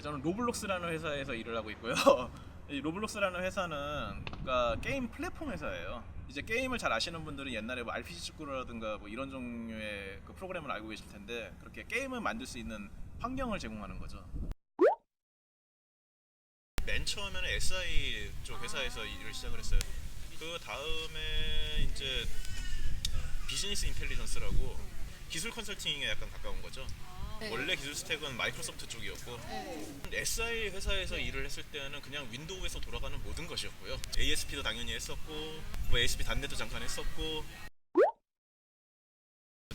저는 로블록스라는 회사에서 일을 하고 있고요. 이 로블록스라는 회사는 그러니까 게임 플랫폼 회사예요. 이제 게임을 잘 아시는 분들은 옛날에 뭐 RPG 축구라든가 뭐 이런 종류의 그 프로그램을 알고 계실 텐데 그렇게 게임을 만들 수 있는 환경을 제공하는 거죠. 맨 처음에는 SI 쪽 회사에서 일을 시작을 했어요. 그 다음에 이제 비즈니스 인텔리전스라고 기술 컨설팅에 약간 가까운 거죠. 네. 원래 기술 스택은 마이크로소프트 쪽이었고 네. SI 회사에서 일을 했을 때는 그냥 윈도우에서 돌아가는 모든 것이었고요. ASP도 당연히 했었고 뭐 ASP 단내도 잠깐 했었고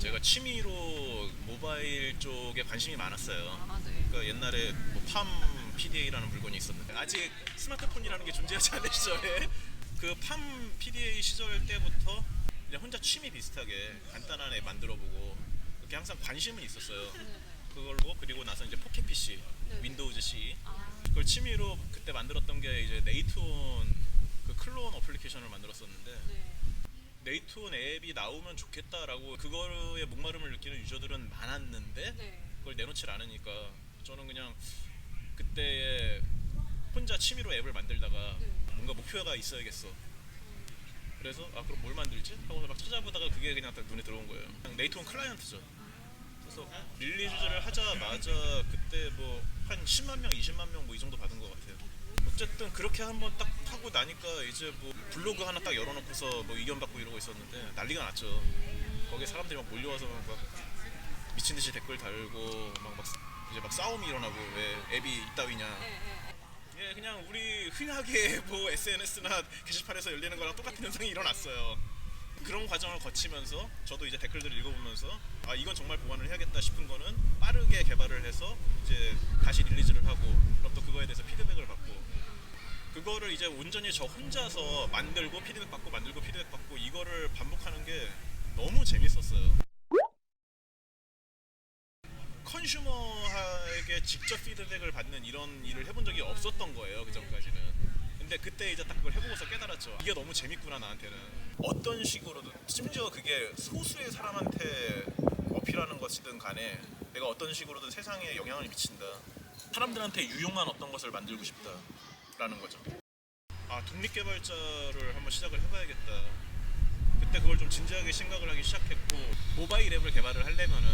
제가 취미로 모바일 쪽에 관심이 많았어요. 아, 네. 그러니까 옛날에 뭐팜 PDA라는 물건이 있었는데 아직 스마트폰이라는 게 존재하지 않은 시절에 그 팜 PDA 시절 때부터 그냥 혼자 취미 비슷하게 간단한 앱 만들어보고 그렇게 항상 관심은 있었어요. 그걸로 그리고 나서 이제 포켓 PC, 윈도우즈 C 그걸 취미로 그때 만들었던 게 이제 네이트온 그 클론 어플리케이션을 만들었었는데 네이트온 앱이 나오면 좋겠다라고 그거에 목마름을 느끼는 유저들은 많았는데 그걸 내놓질 않으니까 저는 그냥 그때 혼자 취미로 앱을 만들다가 뭔가 목표가 있어야겠어. 그래서 그럼 뭘 만들지? 하고 막 찾아보다가 그게 그냥 딱 눈에 들어온 거예요. 그냥 네이트온 클라이언트죠. 그래서 릴리즈를 하자마자 그때 뭐 한 10만 명, 20만 명 뭐 이 정도 받은 것 같아요. 어쨌든 그렇게 한번 딱 하고 나니까 이제 뭐 블로그 하나 딱 열어놓고서 뭐 의견 받고 이러고 있었는데 난리가 났죠. 거기에 사람들이 막 몰려와서 막 미친 듯이 댓글 달고 막 이제 막 싸움이 일어나고 왜 앱이 이따위냐. 예, 그냥 우리 흔하게 뭐 SNS나 게시판에서 열리는 거랑 똑같은 현상이 일어났어요. 그런 과정을 거치면서 저도 이제 댓글들을 읽어보면서 이건 정말 보완을 해야겠다 싶은 거는 빠르게 개발을 해서 이제 다시 릴리즈를 하고 그럼 또 그거에 대해서 피드백을 받고 그거를 이제 온전히 저 혼자서 만들고 피드백 받고 만들고 피드백 받고 이거를 반복하는 게 너무 재밌었어요. 컨슈머에게 직접 피드백을 받는 이런 일을 해본 적이 없었던 거예요. 그 전까지는. 근데 그때 이제 딱 그걸 해보고서 깨달았죠. 이게 너무 재밌구나 나한테는. 어떤 식으로든 심지어 그게 소수의 사람한테 어필하는 것이든 간에 내가 어떤 식으로든 세상에 영향을 미친다. 사람들한테 유용한 어떤 것을 만들고 싶다라는 거죠. 독립개발자를 한번 시작을 해봐야겠다. 그때 그걸 좀 진지하게 생각을 하기 시작했고 모바일 앱을 개발을 하려면은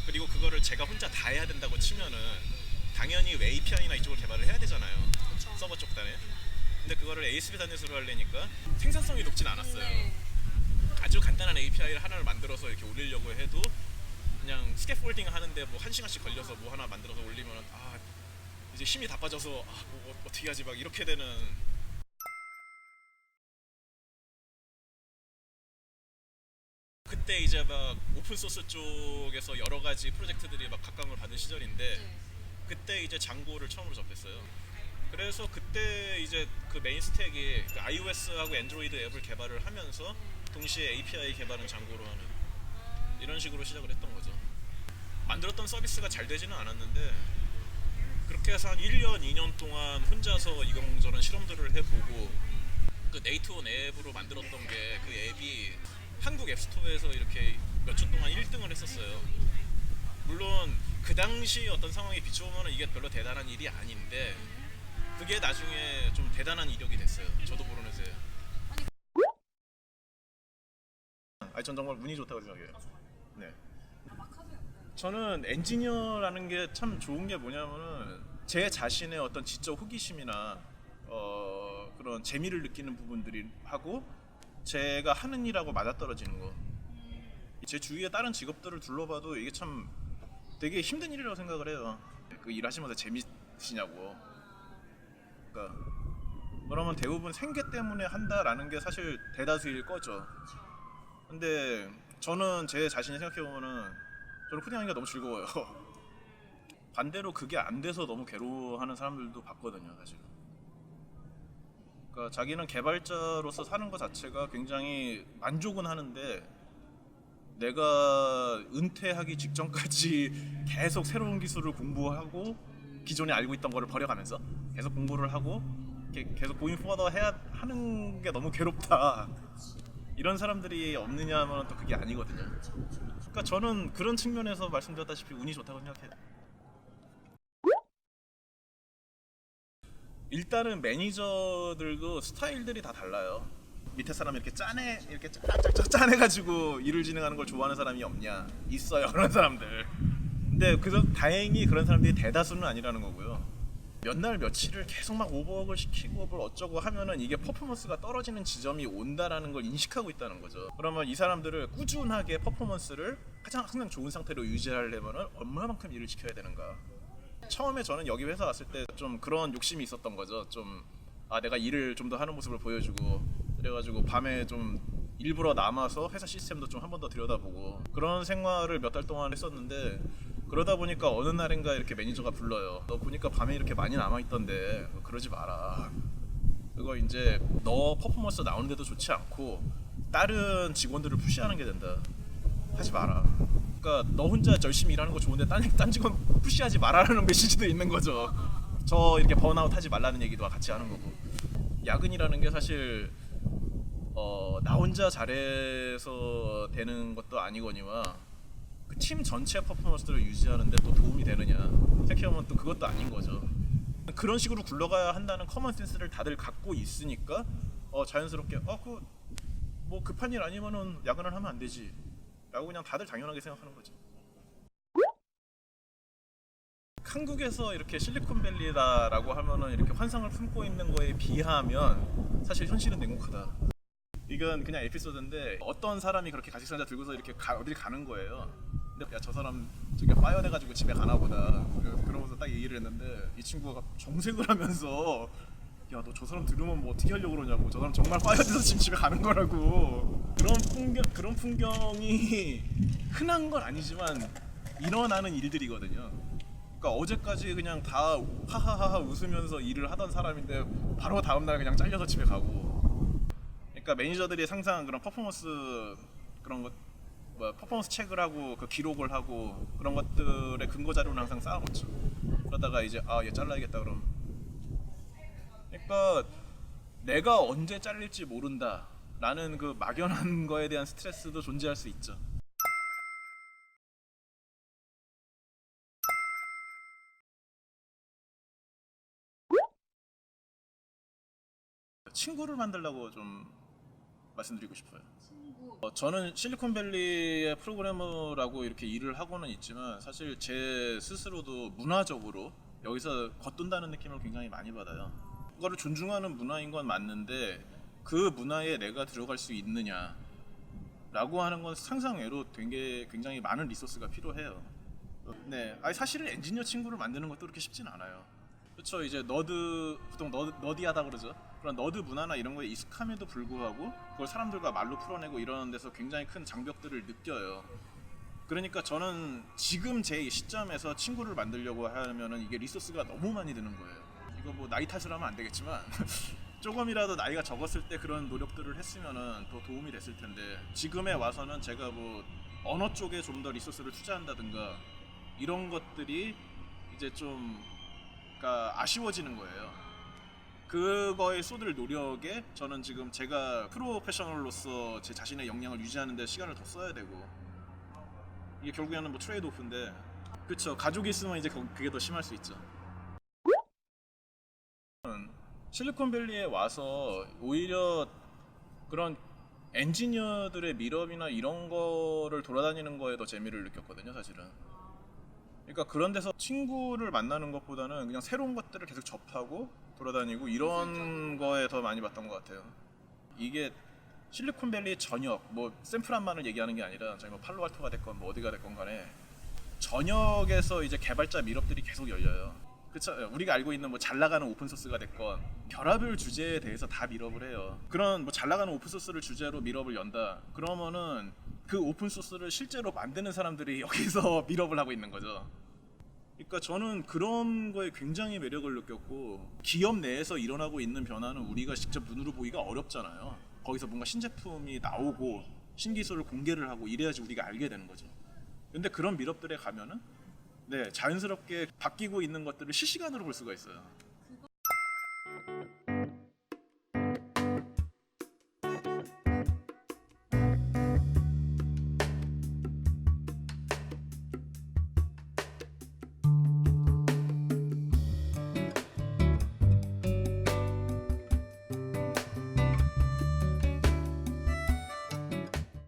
그리고 그거를 제가 혼자 다 해야 된다고 치면은 당연히 API나 이쪽을 개발을 해야 되잖아요. 서버 쪽 단에. 근데 그거를 ASP 단넷으로 하려니까 생산성이 높진 않았어요. 아주 간단한 API를 하나를 만들어서 이렇게 올리려고 해도 그냥 스캐폴딩 하는데 뭐 1시간씩 걸려서 뭐 하나 만들어서 올리면 이제 힘이 다 빠져서 뭐 어떻게 하지 막 이렇게 되는. 그때 이제 막 오픈소스 쪽에서 여러 가지 프로젝트들이 막 각광을 받은 시절인데 그때 이제 장고를 처음으로 접했어요. 그래서 그때 이제 그 메인 스택이 그 iOS하고 안드로이드 앱을 개발을 하면서 동시에 API 개발은 장고로 하는 이런 식으로 시작을 했던 거죠. 만들었던 서비스가 잘 되지는 않았는데 그렇게 해서 한 1년, 2년 동안 혼자서 이런저런 실험들을 해보고 그 네이트온 앱으로 만들었던 게 그 앱이 한국 앱스토어에서 이렇게 몇 주 동안 1등을 했었어요. 물론 그 당시 어떤 상황에 비춰보면 이게 별로 대단한 일이 아닌데 그게 나중에 좀 대단한 이력이 됐어요. 저도 모르는 새에. 전 정말 운이 좋다고 생각해요. 네. 저는 엔지니어라는 게 참 좋은 게 뭐냐면은 제 자신의 어떤 지적 호기심이나 그런 재미를 느끼는 부분들이 하고 제가 하는 일하고 맞아떨어지는 거. 제 주위에 다른 직업들을 둘러봐도 이게 참 되게 힘든 일이라고 생각을 해요. 그 일하시면서 재밌으시냐고. 그러니까 그러면 대부분 생계 때문에 한다라는 게 사실 대다수일 거죠. 근데 저는 제 자신이 생각해보면은 저는 코딩하는 게 너무 즐거워요. 반대로 그게 안 돼서 너무 괴로워하는 사람들도 봤거든요, 사실. 그러니까 자기는 개발자로서 사는 것 자체가 굉장히 만족은 하는데 내가 은퇴하기 직전까지 계속 새로운 기술을 공부하고 기존에 알고 있던 거를 버려가면서 계속 공부를 하고 계속 고잉 포워더 해야 하는 게 너무 괴롭다. 이런 사람들이 없느냐 하면 또 그게 아니거든요. 그러니까 저는 그런 측면에서 말씀드렸다시피 운이 좋다고 생각해요. 일단은 매니저들도 스타일들이 다 달라요. 밑에 사람 이렇게 이렇게 쫙쫙쫙 짜내가지고 일을 진행하는 걸 좋아하는 사람이 없냐? 있어요 그런 사람들. 근데 그래서 다행히 그런 사람들이 대다수는 아니라는 거고요. 몇 날 며칠을 계속 막 오버워크를 시키고 뭘 어쩌고 하면은 이게 퍼포먼스가 떨어지는 지점이 온다라는 걸 인식하고 있다는 거죠. 그러면 이 사람들을 꾸준하게 퍼포먼스를 가장 항상 좋은 상태로 유지하려면은 얼마만큼 일을 지켜야 되는가. 처음에 저는 여기 회사 왔을 때 좀 그런 욕심이 있었던 거죠. 좀 내가 일을 좀 더 하는 모습을 보여주고 그래가지고 밤에 좀 일부러 남아서 회사 시스템도 좀 한 번 더 들여다보고 그런 생활을 몇 달 동안 했었는데 그러다 보니까 어느 날인가 이렇게 매니저가 불러요. 너 보니까 밤에 이렇게 많이 남아있던데 그러지 마라. 그거 이제 너 퍼포먼스 나오는데도 좋지 않고 다른 직원들을 푸시하는 게 된다. 하지 마라. 그러니까 너 혼자 열심히 일하는 거 좋은데 딴 직원 푸시하지 말아라는 메시지도 있는 거죠. 저 이렇게 번아웃 하지 말라는 얘기도 같이 하는 거고. 야근이라는 게 사실 나 혼자 잘해서 되는 것도 아니거니와 그 팀 전체 퍼포먼스를 유지하는데 또 도움이 되느냐 생각해보면 또 그것도 아닌 거죠. 그런 식으로 굴러가야 한다는 커먼 센스를 다들 갖고 있으니까 자연스럽게 그 뭐 급한 일 아니면은 야근을 하면 안 되지 라고 그냥 다들 당연하게 생각하는 거죠. 한국에서 이렇게 실리콘밸리다라고 하면은 이렇게 환상을 품고 있는 거에 비하면 사실 현실은 냉혹하다. 이건 그냥 에피소드인데 어떤 사람이 그렇게 가식상자 들고서 이렇게 어딜 가는 거예요. 근데 야 저 사람 저기 파열해가지고 집에 가나 보다. 그러면서 딱 얘기를 했는데 이 친구가 정색을 하면서 야 너 저 사람 들으면 뭐 어떻게 하려고 그러냐고. 저 사람 정말 파열해서 지금 집에 가는 거라고. 그런 풍경이 흔한 건 아니지만 일어나는 일들이거든요. 그러니까 어제까지 그냥 다 하하하하 웃으면서 일을 하던 사람인데 바로 다음날 그냥 잘려서 집에 가고. 그러니까 매니저들이 항상 그런 퍼포먼스 그런 것 퍼포먼스 체크를 하고 그 기록을 하고 그런 것들의 근거 자료는 항상 쌓아놓죠. 그러다가 이제 얘 잘라야겠다 그럼. 그러니까 내가 언제 잘릴지 모른다라는 그 막연한 거에 대한 스트레스도 존재할 수 있죠. 친구를 만들려고 좀 말씀드리고 싶어요. 저는 실리콘밸리의 프로그래머라고 이렇게 일을 하고는 있지만 사실 제 스스로도 문화적으로 여기서 겉돈다는 느낌을 굉장히 많이 받아요. 그거를 존중하는 문화인 건 맞는데 그 문화에 내가 들어갈 수 있느냐 라고 하는 건 상상외로 되게 굉장히 많은 리소스가 필요해요. 네, 사실은 엔지니어 친구를 만드는 것도 그렇게 쉽진 않아요. 그렇죠. 이제 보통 너디하다 그러죠. 그런 너드 문화나 이런 거에 익숙함에도 불구하고 그걸 사람들과 말로 풀어내고 이러는 데서 굉장히 큰 장벽들을 느껴요. 그러니까 저는 지금 제 시점에서 친구를 만들려고 하면은 이게 리소스가 너무 많이 드는 거예요. 이거 뭐 나이 탓을 하면 안 되겠지만 조금이라도 나이가 적었을 때 그런 노력들을 했으면은 더 도움이 됐을 텐데 지금에 와서는 제가 뭐 언어 쪽에 좀 더 리소스를 투자한다든가 이런 것들이 이제 좀 그러니까 아쉬워지는 거예요. 그거에 쏟을 노력에 저는 지금 제가 프로페셔널로서 제 자신의 역량을 유지하는 데 시간을 더 써야 되고 이게 결국에는 뭐 트레이드 오프인데 그쵸. 가족이 있으면 이제 그게 더 심할 수 있죠. 실리콘밸리에 와서 오히려 그런 엔지니어들의 밀업이나 이런 거를 돌아다니는 거에 더 재미를 느꼈거든요 사실은. 그러니까 그런 데서 친구를 만나는 것보다는 그냥 새로운 것들을 계속 접하고 돌아다니고 이런 거에 더 많이 봤던 것 같아요. 이게 실리콘밸리 전역, 뭐 샌프란만을 얘기하는 게 아니라 저희 뭐 팔로알토가 됐건 뭐 어디가 됐건 간에 전역에서 이제 개발자 밀업들이 계속 열려요. 그쵸? 우리가 알고 있는 뭐 잘 나가는 오픈소스가 됐건 별의별 주제에 대해서 다 밀업을 해요. 그런 뭐 잘 나가는 오픈소스를 주제로 밀업을 연다. 그러면은 그 오픈소스를 실제로 만드는 사람들이 여기서 밀업을 하고 있는 거죠. 그러니까 저는 그런 거에 굉장히 매력을 느꼈고 기업 내에서 일어나고 있는 변화는 우리가 직접 눈으로 보기가 어렵잖아요. 거기서 뭔가 신제품이 나오고 신기술을 공개를 하고 이래야지 우리가 알게 되는 거죠. 근데 그런 밀업들에 가면은 자연스럽게 바뀌고 있는 것들을 실시간으로 볼 수가 있어요.